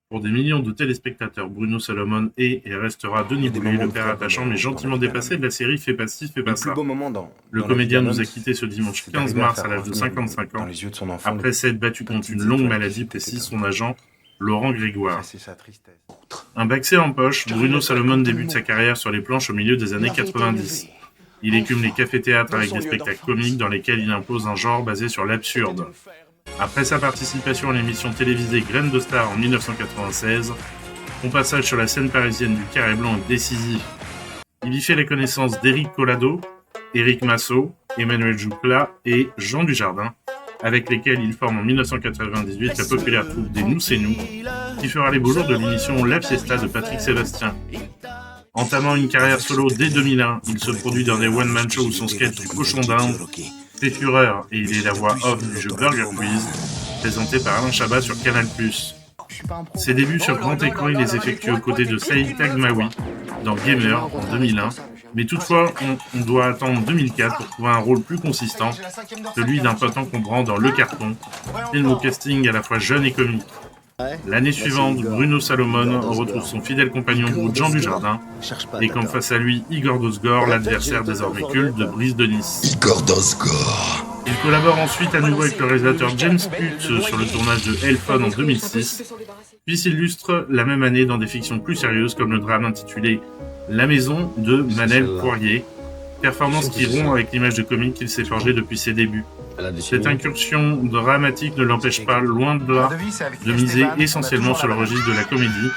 Pour des millions de téléspectateurs, Bruno Salomon est et restera Denis Boulay, le père attachant mais gentiment dépassé de la série Fais pas ci, fais pas ça. Le comédien nous a quittés ce dimanche 15 mars à l'âge de 55 ans, après s'être battu contre une longue maladie, précise son agent Laurent Grégoire. Un baccès en poche, Bruno Salomon débute sa carrière sur les planches au milieu des années 90. Il écume les cafés-théâtres avec des spectacles comiques dans lesquels il impose un genre basé sur l'absurde. Après sa participation à l'émission télévisée Graines de Star en 1996, son passage sur la scène parisienne du Carré Blanc est décisif. Il y fait la connaissance d'Éric Collado, Éric Massot, Emmanuel Joucla et Jean Dujardin, avec lesquels il forme en 1998 la populaire troupe des Nous c'est nous, qui fera les beaux jours de l'émission La Fiesta de Patrick Sébastien. Entamant une carrière solo dès 2001, il se produit dans des one-man shows où son sketch du cochon d'Inde fait fureur et il est la voix off du jeu Burger Quiz, présenté par Alain Chabat sur Canal+. Ses débuts sur grand écran, il les effectue aux côtés de Saïd Taghmaoui dans Gamer en 2001, mais toutefois, on doit attendre 2004 pour trouver un rôle plus consistant, celui d'un pote encombrant dans Le Carton, film au casting à la fois jeune et comique. L'année suivante, Bruno Salomon retrouve son fidèle compagnon de route Jean Dujardin, et comme face à lui, Igor Dosgor, l'adversaire désormais culte de Brice de Nice. Igor Dosgor. Il collabore ensuite à nouveau avec le réalisateur James Hutt sur le tournage de Hellfun en 2006, puis s'illustre la même année dans des fictions plus sérieuses comme le drame intitulé La Maison de Manel Poirier, performance qui rompt avec l'image de comique qu'il s'est forgée depuis ses débuts. Cette incursion dramatique ne l'empêche pas, loin de là, de miser essentiellement sur le registre de la comédie,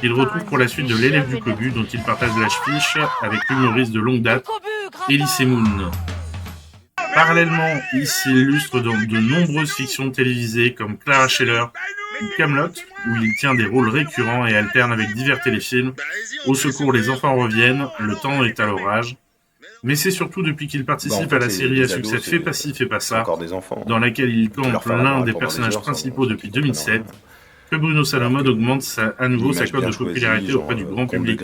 qu'il retrouve pour la suite de L'Élève du Cobu, dont il partage l'affiche avec l'humoriste de longue date, Elie Semoun. Parallèlement, il s'illustre dans de nombreuses fictions télévisées comme Clara Scheller ou Kaamelott, où il tient des rôles récurrents et alterne avec divers téléfilms. Au secours, les enfants reviennent, le temps est à l'orage. Mais c'est surtout depuis qu'il participe à la série à succès Fais pas ci, fais pas ça, dans laquelle il campe l'un des personnages principaux depuis 2007, que Bruno Salomon augmente à nouveau sa cote de popularité auprès du grand public.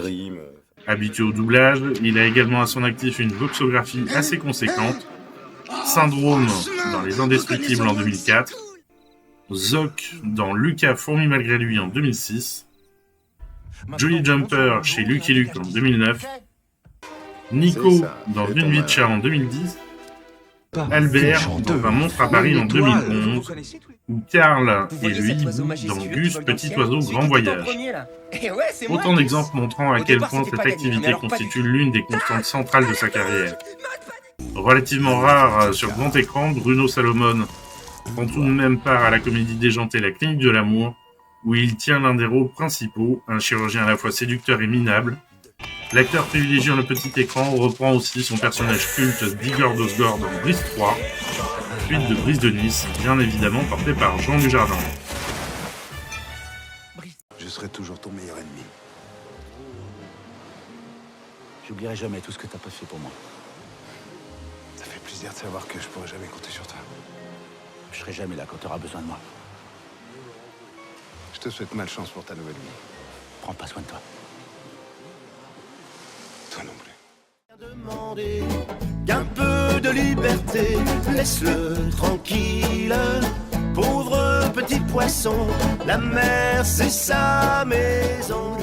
Habitué au doublage, il a également à son actif une voxographie assez conséquente, Syndrome dans Les Indestructibles en 2004, Zoc dans Lucas Fourmi malgré lui en 2006, Jolly Jumper chez Lucky Luke en 2009, Nico dans Une vie de chat en 2010, Albert dans Un monstre à Paris en 2011, ou Karl et le hibou dans Gus, Petit Oiseau, Grand Voyage. Autant d'exemples montrant à quel point cette activité constitue l'une des constantes centrales de sa carrière. Relativement rare sur grand écran, Bruno Salomon prend tout de même part à la comédie déjantée La Clinique de l'amour, où il tient l'un des rôles principaux, un chirurgien à la fois séducteur et minable. L'acteur privilégiant le petit écran reprend aussi son personnage culte d'Igor Dosgor dans Brice 3, suite de Brice de Nice, bien évidemment porté par Jean Dujardin. Je serai toujours ton meilleur ennemi. J'oublierai jamais tout ce que t'as pas fait pour moi. Ça fait plaisir de savoir que je pourrai jamais compter sur toi. Je serai jamais là quand t'auras besoin de moi. Je te souhaite malchance pour ta nouvelle vie. Prends pas soin de toi. Toi non plus. Demander qu'un peu de liberté, laisse-le tranquille. Pauvre petit poisson, la mer c'est sa maison.